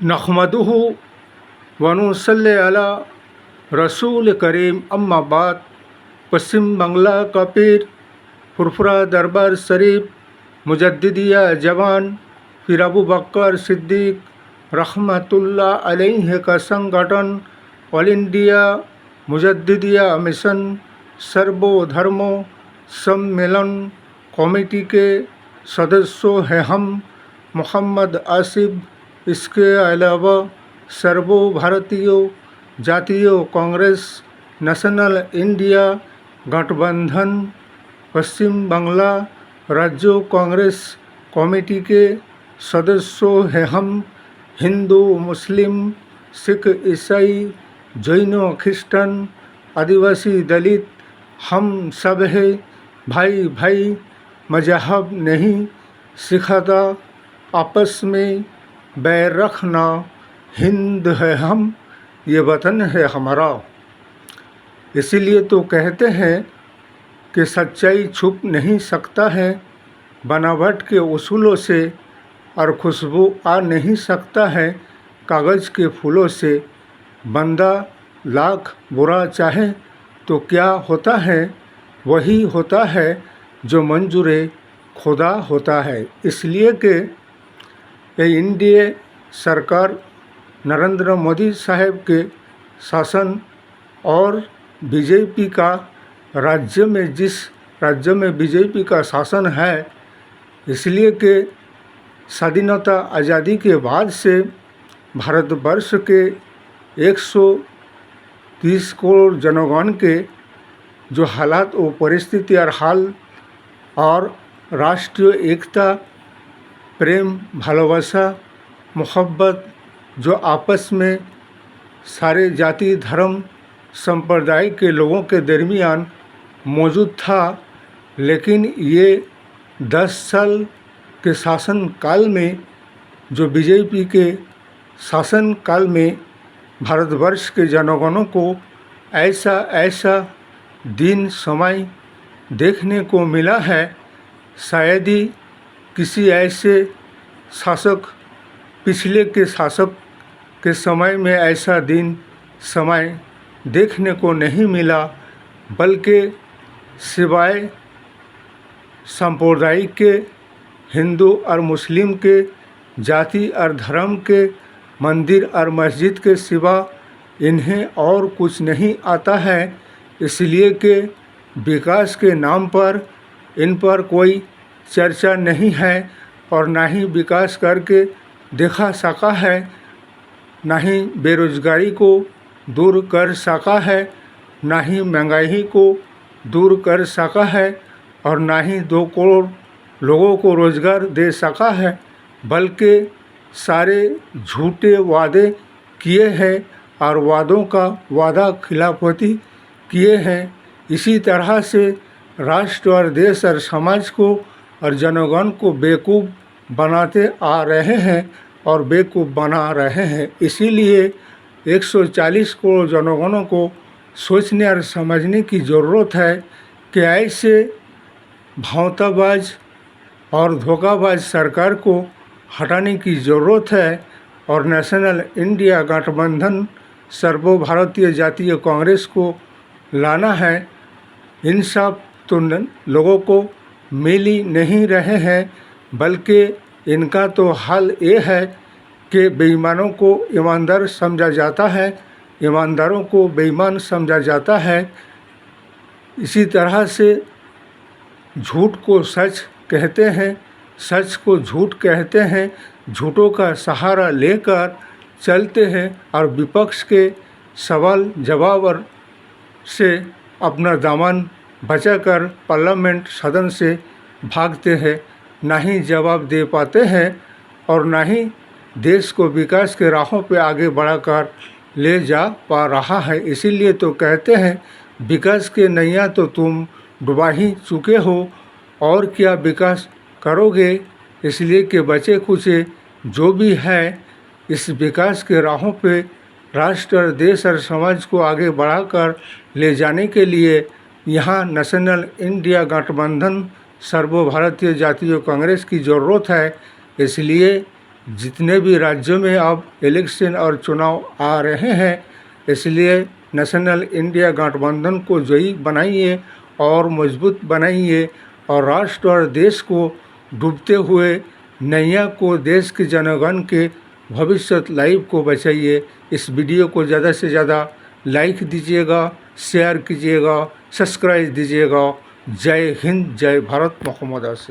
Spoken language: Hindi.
नहमदुहु व नुसल्ली अला रसूल करीम अम्मा बाद। पश्चिम बांग्ला का पीर फुरफुरा दरबार शरीफ मुजद्दिदिया जवान फिर अबू बकर सिद्दीक रहमतुल्लाह अलैहि का संगठन ऑल इंडिया मुजद्दिदिया मिशन सर्वधर्म सम्मेलन कमेटी के सदस्यों हैं हम। मोहम्मद आसिफ इसके अलावा सर्व भारतीय जातीय कांग्रेस नेशनल इंडिया गठबंधन पश्चिम बांग्ला राज्य कांग्रेस कमेटी के सदस्यों हैं हम। हिंदू मुस्लिम सिख ईसाई जैन ख्रिस्टन आदिवासी दलित हम सब है भाई भाई। मजहब नहीं सिखाता आपस में बैर रखना। हिंद है हम ये वतन है हमारा। इसीलिए तो कहते हैं कि सच्चाई छुप नहीं सकता है बनावट के उसूलों से और खुशबू आ नहीं सकता है कागज़ के फूलों से। बंदा लाख बुरा चाहे तो क्या होता है वही होता है जो मंजूर खुदा होता है। इसलिए कि ये इंडिया सरकार नरेंद्र मोदी साहब के शासन और बीजेपी का राज्य में जिस राज्य में बीजेपी का शासन है, इसलिए कि स्वाधीनता आज़ादी के बाद से भारतवर्ष के 130 करोड़ जनगण के जो हालात और परिस्थिति और हाल और राष्ट्रीय एकता प्रेम भालोबासा मोहब्बत जो आपस में सारे जाति धर्म संप्रदाय के लोगों के दरमियान मौजूद था, लेकिन ये 10 साल के शासन काल में जो बीजेपी के शासन काल में भारतवर्ष के जनगणों को ऐसा दिन समय देखने को मिला है। शायद ही किसी ऐसे शासक पिछले के शासक के समय में ऐसा दिन समय देखने को नहीं मिला, बल्कि सिवाय सांप्रदायिक के हिंदू और मुस्लिम के जाति और धर्म के मंदिर और मस्जिद के सिवा इन्हें और कुछ नहीं आता है। इसलिए कि विकास के नाम पर इन पर कोई चर्चा नहीं है और ना ही विकास करके देखा सका है, ना ही बेरोजगारी को दूर कर सका है, ना ही महंगाई को दूर कर सका है और ना ही 2 करोड़ लोगों को रोज़गार दे सका है, बल्कि सारे झूठे वादे किए हैं और वादों का वादा खिलाफवर्जी किए हैं। इसी तरह से राष्ट्र और देश और समाज को और जनगण को बेवकूफ़ बनाते आ रहे हैं और बेवकूफ़ बना रहे हैं। इसीलिए 140 करोड़ जनगणों को सोचने और समझने की ज़रूरत है कि ऐसे भावताबाज और धोखाबाज सरकार को हटाने की ज़रूरत है और नेशनल इंडिया गठबंधन सर्वभारतीय जातीय कांग्रेस को लाना है। इंसाफ तो लोगों को मिल ही नहीं रहे हैं, बल्कि इनका तो हाल ये है कि बेईमानों को ईमानदार समझा जाता है, ईमानदारों को बेईमान समझा जाता है। इसी तरह से झूठ को सच कहते हैं, सच को झूठ कहते हैं, झूठों का सहारा लेकर चलते हैं और विपक्ष के सवाल जवाब और से अपना दामन बचाकर पार्लियामेंट सदन से भागते हैं, ना ही जवाब दे पाते हैं और ना ही देश को विकास के राहों पे आगे बढ़ाकर ले जा पा रहा है। इसीलिए तो कहते हैं विकास के नैया तो तुम डुबा ही चुके हो और क्या विकास करोगे। इसलिए कि बचे खुचे जो भी है इस विकास के राहों पे राष्ट्र और देश और समाज को आगे बढ़ाकर ले जाने के लिए यहाँ नेशनल इंडिया गठबंधन सर्वभारतीय जातीय कांग्रेस की ज़रूरत है। इसलिए जितने भी राज्यों में अब इलेक्शन और चुनाव आ रहे हैं, इसलिए नेशनल इंडिया गठबंधन को जयी बनाइए और मजबूत बनाइए और राष्ट्र और देश को डूबते हुए नैया को देश के जनगण के भविष्य लाइफ को बचाइए। इस वीडियो को ज़्यादा से ज़्यादा लाइक दीजिएगा, शेयर कीजिएगा, सब्सक्राइब दीजिएगा। जय हिंद, जय भारत। मोहम्मद आसिफ।